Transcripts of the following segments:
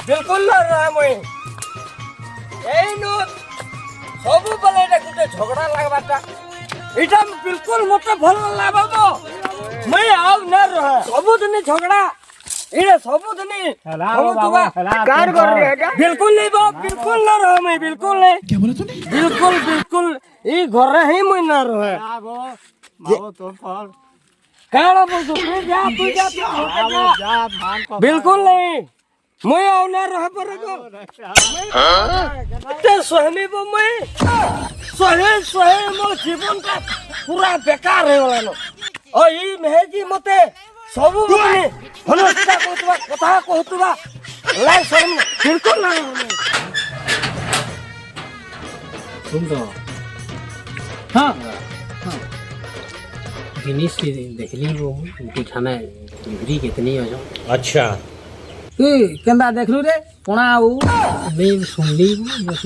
बिल्कुल ना रहा मुई এই নো সবু বলে এটা গুটে ঝগড়া লাগবাটা এটা बिल्कुल মতে ভাল লাগাবো মই আও না রহ সবুদিন ঝগড়া এটা সবুদিন कार कर रे এটা बिल्कुल नहीं बा बिल्कुल ना रह मैं बिल्कुल नहीं क्या बोला तूने बिल्कुल बिल्कुल ई घर रे ही मैं ना रह माओ तो फल काड़ा बोल तू जा बिल्कुल नहीं मैं आउ ना रह पर को ते सोहमी बो मैं सोहे मोर जीवन का पूरा बेकार है वाला नो ओ ई मेहजी मते सबु बने हनस्ता कोतबा कथा कहतबा लाई शर्म बिल्कुल ना सुन तो हां जिनिस के देखली वो दिखाना डिग्री कितनी हो जो अच्छा ए केंदा देखलु रे कोना आउ मैं सुनली बस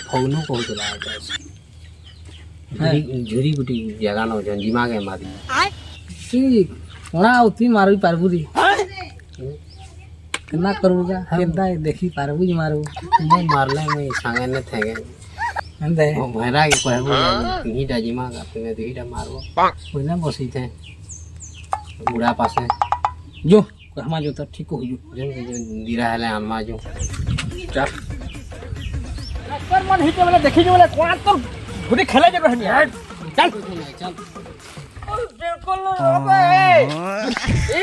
फौनो को चला झुरी गुटी जगह न जन दिमाग है मारी की कोना आउ ती मारबी पारबुरी केना करबुगा केंदा देखी पारबु मारबु मैं मारले मैं संगे न थे अंदे भैरा के कहबो हीटा दिमाग आपने तो हीटा मारबो कोइना बसी थे बुढ़ा पासे जो कहमा जो तो ठीक हो जो जन दिरा हले अम्मा जो चल पर मन हिटे वाला देखी जो वाला कोना तो गुडी खेले जे रहनी चल चल बिल्कुल होबे ए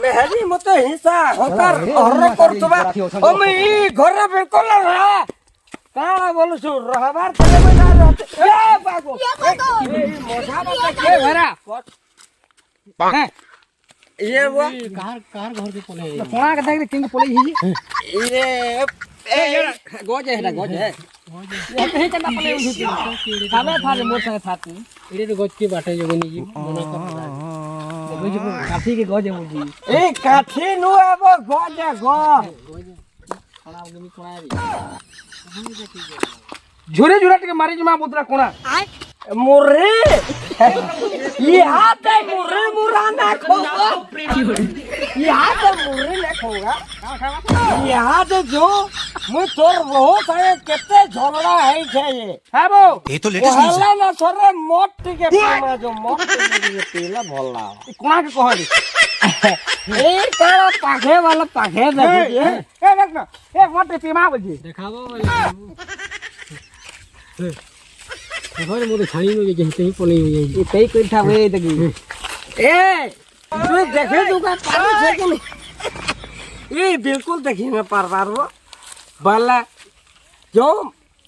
मेहदी मते हिंसा होकर हर करतबा ओ मैं ई घर बिल्कुल ना काड़ा बोलु छु रहबार तले में ना रहते ए बागो ए मोसा मते के भरा हैं ये हुआ कार घर के पले कोना के देख किंग पोले ही ये ए गोजे है गोजे है ये कहीं चंदा पोले उठी खावे था मोर संग थाती इरे तो गज के बाटे जोगनी जी मना कर देखो जो काठी के गोजे मुजी ए काठी नु अब गोजे गो खाना उगनी कोना झुरे झुरट के मारी जमा बुतरा कोना मुर्रे ये हाथ है मुर्रे मुरा ना खोगा ये हाथ है मुर्रे ना खोगा ये हाथ जो मैं तोर बहुत है कितने झगड़ा है ये हां बो ये तो लेटेस्ट न्यूज़ हल्ला ना छोरे मोट के पीला जो मोट के पीला भोला कोना के कहली ए तारा पाखे वाला पाखे देखिए ए देख ना ए मोटे पीमा बोली देखाबो घर मोरे छानी में जही तही पले हो जाई ये कई कोठा वे तकी ए तू देखे तू का पानी है कि नहीं ये बिल्कुल देखी मैं पार वो बाला जो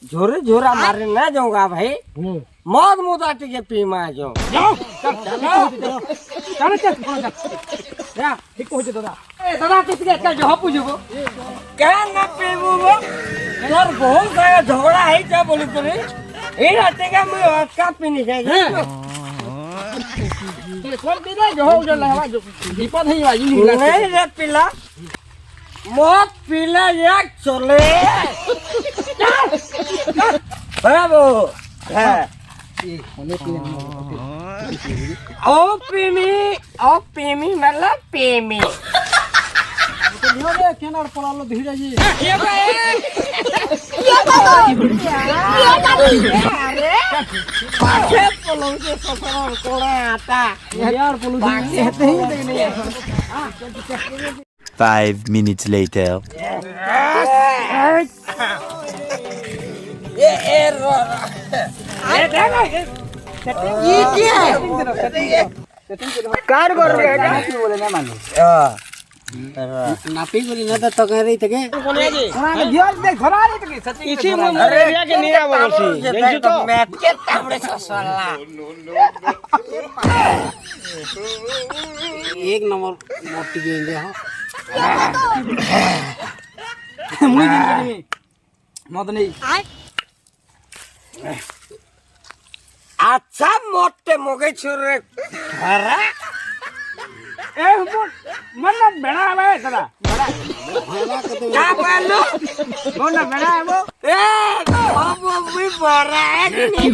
झोरे झोरा मारे ना जाऊंगा भाई मौत मुदा के पीमा जो जाओ चल चल चल या ठीक हो जे दादा ए दादा किसके चल जो पूछबो क्या ना पीबू वो तोर बहुत सारा झगड़ा है क्या बोली तूने ए राते का मैं का पीनी चाहिए कौन दे जो हो जो लहवा जो दीपा नहीं वाली नहीं रे पिला मौत पिला एक चले बाबू है ओ पीमी मतलब पीमी तो लियो रे केना पड़ालो धीरे जी ये भाई अरे पाछे पोलो के सफर कोड़ा आता यार पुलु जी हेते ही देख नहीं 5 minutes later. ये देखो ये क्या है कार कर रहे हैं बोले ना मानो नापी बोली ना तो कह रही थे के कोना के दियाल देख घरा रे तकी सच्ची इसी में अरे रिया के नीरा बोलसी देखो तो मैट के ताबड़े ससला एक नंबर मोटी गेंदे हो मुई जिंदगी मत नहीं अच्छा मोटे मोगे छुरे हरा ए मन बेड़ा है दादा क्या बोलो मन बेड़ा है वो ए बाबू भी बड़ा है कि नहीं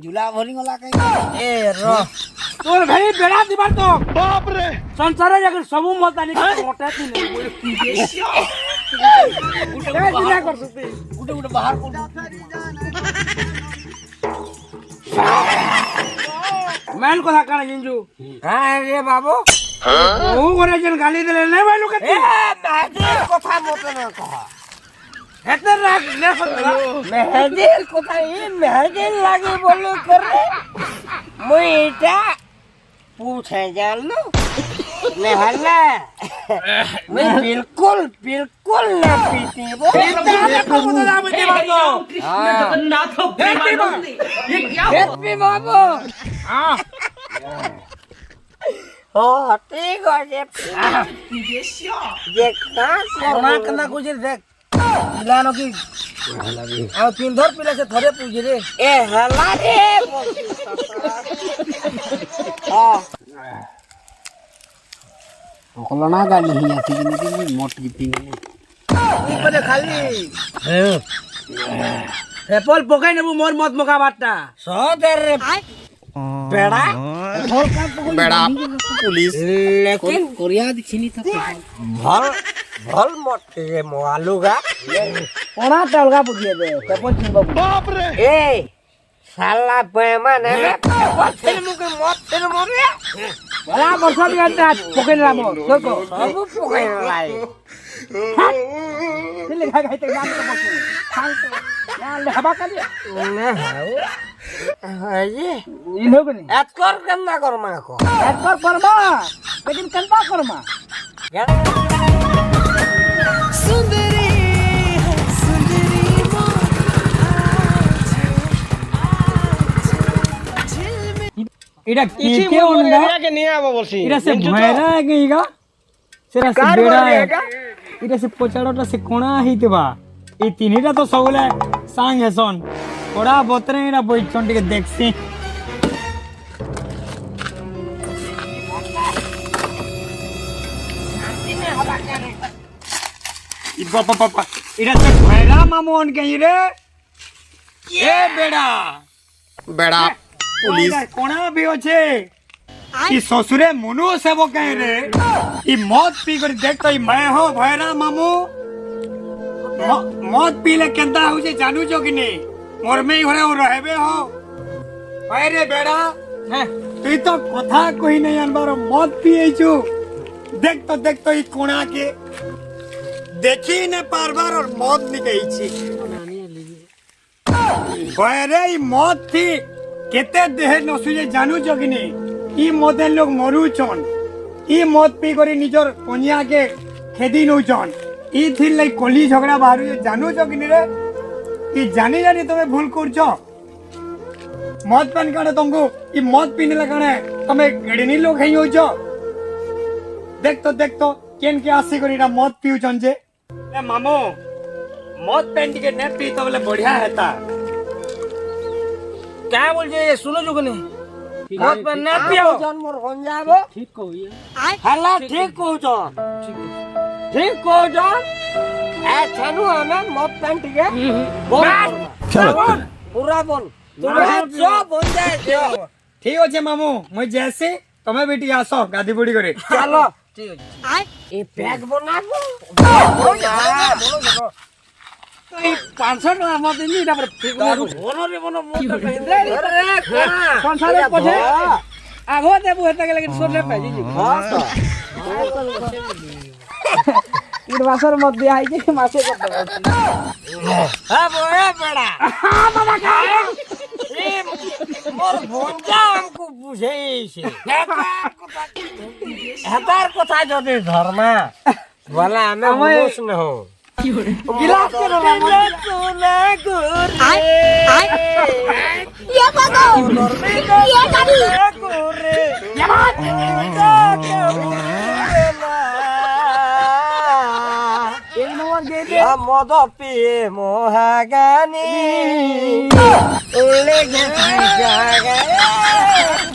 ঝুলা ভরি গলা কাই এ র তোর ভাই বেড়া দিবার তো বাপ রে সংসারে যাকে সবু মতানি মোটা দিন দিনা করছ তুই গুটে গুটে বাহার কর মেন কথা কানে জিঞ্জু হ্যাঁ রে বাবু ও করে যেন গালি দিলে নাই ভাই লোকে এ মেহেদির কথা মতো না কহ হেতে রাখ লে মেহেদির কথা মেহেদির লাগে বলে করে মুই এটা पूछे जानलो नेहला मैं बिल्कुल बिल्कुल ना पीती वो हैप्पी बाबू ओ ठीक है ये कोना कना गुजर देख मिलानो की आ तीन धर पिला से थरे पूजे रे ए हला रे हां কলনা গালি হি আছে কি নাকি মোট গিপিং মানে খালি এপল পকাই নেবো মোর মত মকা বাটটা सोदर बेड़ा বেড়া পুলিশ लेकिन কোরিয়া দিছিনি তো भल भल मत ये मोआलूगा কোনা টালগা পুজিয়ে দে এপল চিনবো বাপ রে ए साला बेमान है ना फिल्म के मत फिल्म रे বলা বর্ষা দিয়াটা পকাই নিলাম তোর কো सब पकड़ लाई দিলে খাই খাইতে গান তো বসে শান্ত না হাবা কালি ना हां ये ইন হোক নি एत कर करना कर मा को একবার করবা लेकिन कंपा করমা এটা কি কে ওন্ডা के नहीं आवा बोलसी এটা সে ভয়রা গইগা সেরা সে বেড়া এটা সে পচাড়টা সে কোণা হইতবা এই তিনিটা তো সবলে সাং হেসন ওড়া বতরে এরা বইচন টিকে দেখছি বাবা এটা সে ভয়রা মামুন কই রে এ বেড়া বেড়া পুলিশ কোণা भी আছে ই শ্বশুরে মনু সেব কে রে ই মদ পি করে দেখ তো ই मैं हो भैरा मामू मद पीले केंदा हो जे जानू जो कि नहीं मोर में ही घरे रहबे हो अरे बेड़ा তুই তো কথা কই নাই আনবার মদ পিয়েছু দেখ তো ই কোণা के দেখি না পারবার और মদ নিকেইছি বয়রে ই মদ থি কেতে দেহে নসুজে জানু জগিনি ই মদে লোক মরুছন ই মদ পি করে নিজর কনিয়াকে খেদি নউছন ই থির লাই কলি ঝগড়া বাহারু জানু জগিনি রে ই জানি জানি তুমি ভুল করছ মদ পান কানে তমকু ই মদ পিনেলা কানে তুমি গেড়িনি লোক হেই হইছ দেখ তো কেন কে আসি করি এটা মদ পিউছন যে এ মামু মদ পেন টিকে নে পি তো বলে বঢ়িয়া হেতা क्या बोल जे सुनो जो कने मत पे न पियो जन्मर होन जाबो ठीक कहिए हला ठीक कहू छ ठीक कहू छ ए छनु हमें मत पेंट के पूरा बोल तुम्हें जो बोल जाए जो ठीक हो जे मामू मैं जैसे तुम्हें बेटी आसो गादी बुड़ी करे चलो ठीक है ए बैग बनाबो बोलो जको तो ई 500 টাকা মত দিনি এটা পরে ঠিক করব বনরে বন মত কইন্দে রে সংসারে পছে আগো দেবু হেতা গেলে সোলে পাই জি हां तो ইর মাসের মধ্যে আইছে মাসে কত হ্যাঁ বড় বড়া हां बाबा का ए मोर ভঞ্জা আমকু বুঝাইছে হেতার কথা যদি ধর্মা বলা আমি হোস না হো गिलास के रोला सोना गोरे ये बाबा ये गाड़ी गोरे মদ পিয়ে মহাগানি উল্লে গেছে জায়গায়